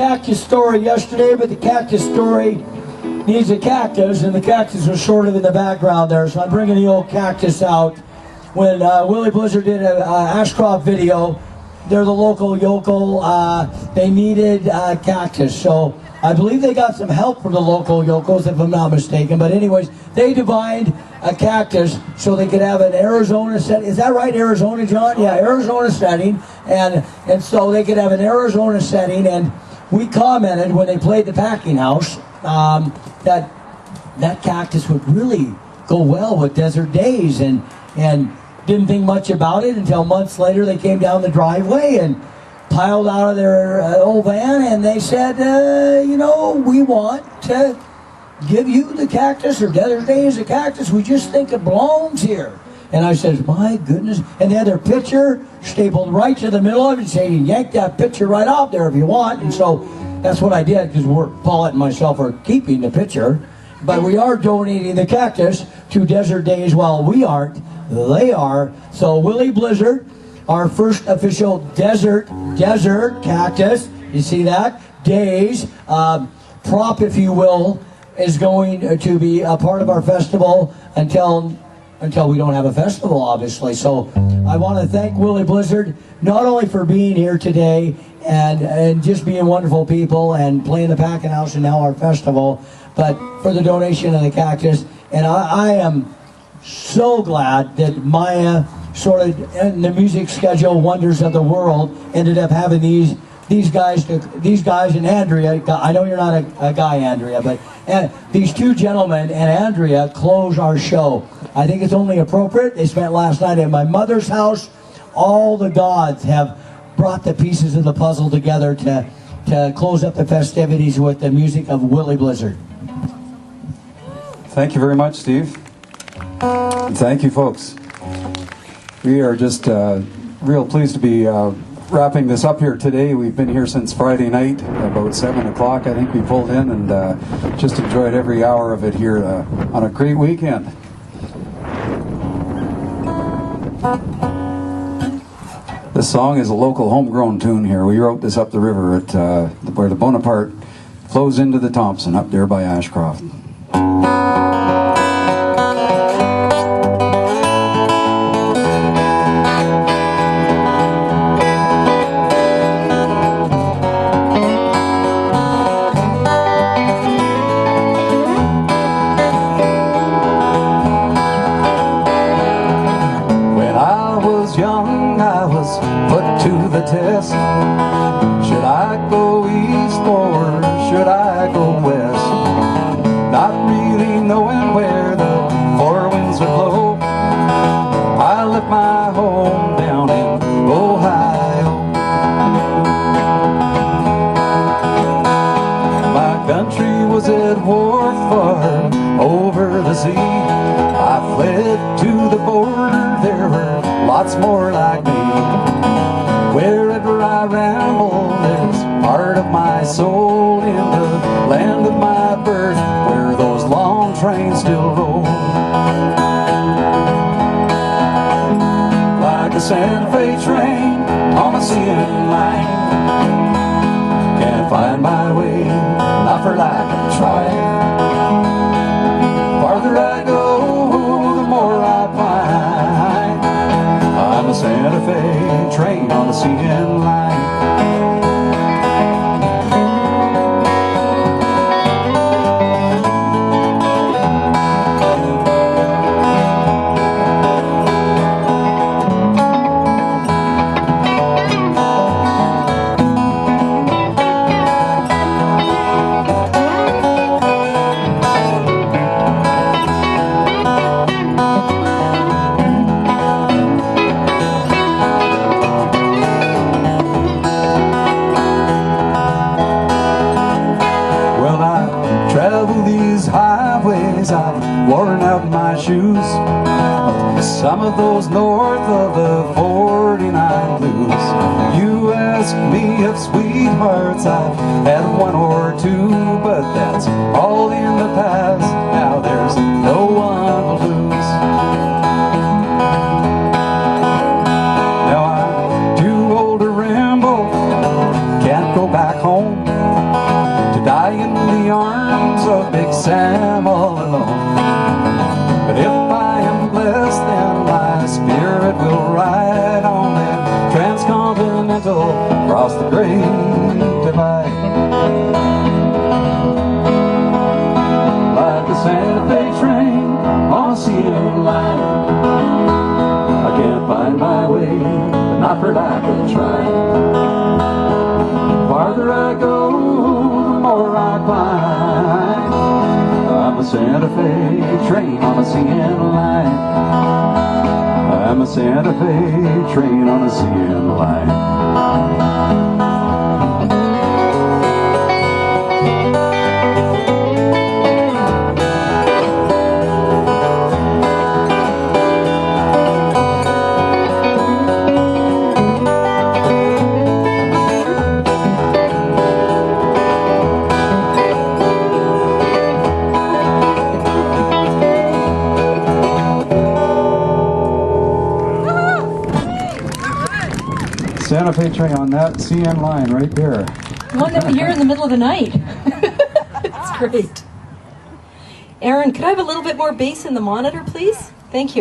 cactus story yesterday, but the cactus story needs a cactus, and the cactus was sort of in the background there, so I'm bringing the old cactus out. When Willy Blizzard did an Ashcroft video, they're the local yokel, they needed cactus, so I believe they got some help from the local yokels, if I'm not mistaken. But anyways, they divined a cactus so they could have an Arizona setting. Is that right, Arizona, John? Yeah, Arizona setting. And so they could have an Arizona setting. And we commented when they played the Packing House that cactus would really go well with Desert Daze. And didn't think much about it until months later they came down the driveway and piled out of their old van, and they said, you know, we want to give you the cactus, or Desert Daze a cactus. We just think it belongs here. And I said, my goodness. And they had their picture stapled right to the middle of it and saying, yank that picture right off there if you want. And so that's what I did, because Paulette and myself are keeping the picture. But we are donating the cactus to Desert Daze. While we aren't, they are. So Willy Blizzard, our first official desert cactus, you see that? Daze, prop, if you will, is going to be a part of our festival until we don't have a festival, obviously. So I want to thank Willy Blizzard, not only for being here today and just being wonderful people and playing the Packing House and now our festival, but for the donation of the cactus. And I am so glad that Maya, sort of in the music schedule wonders of the world, ended up having these guys and Andrea. I know you're not a guy, Andrea, but these two gentlemen and Andrea close our show. I think it's only appropriate. They spent last night at my mother's house. All the gods have brought the pieces of the puzzle together to close up the festivities with the music of Willy Blizzard. Thank you very much, Steve. And thank you, folks. We are just real pleased to be wrapping this up here today. We've been here since Friday night, about 7 o'clock I think we pulled in, and just enjoyed every hour of it here on a great weekend. This song is a local homegrown tune here. We wrote this up the river at where the Bonaparte flows into the Thompson up there by Ashcroft. Test. Should I go east or should I go west? Not really knowing where the four winds would blow, I left my home down in Ohio. My country was at war far over the sea. I fled to the border, there were lots more like me. Wherever I ramble, there's part of my soul in the land of my birth, where those long trains still roll. Like a Santa Fe train on a CN line, can't find my way, not for lack of trying. Farther I go, the more I find I'm a Santa Fe train on the CN line. I've worn out my shoes, some of those north of the 49 blues. You ask me if sweethearts, I've had one or two, but that's all in the past. Now there's no one to lose. Now I'm too old to ramble, can't go back home. the arms of Big Sam all alone. But if I am blessed, then my spirit will ride on that transcontinental across the great divide. Like the Santa Fe train on a CN line, I can't find my way, but not for lack of trying. The farther I go, the more I climb. I'm a Santa Fe train on a CN line. I'm a Santa Fe train on a CN line. Santa Fe train on that CN line right there. One that we hear in the middle of the night. It's great. Aaron, could I have a little bit more bass in the monitor, please? Thank you.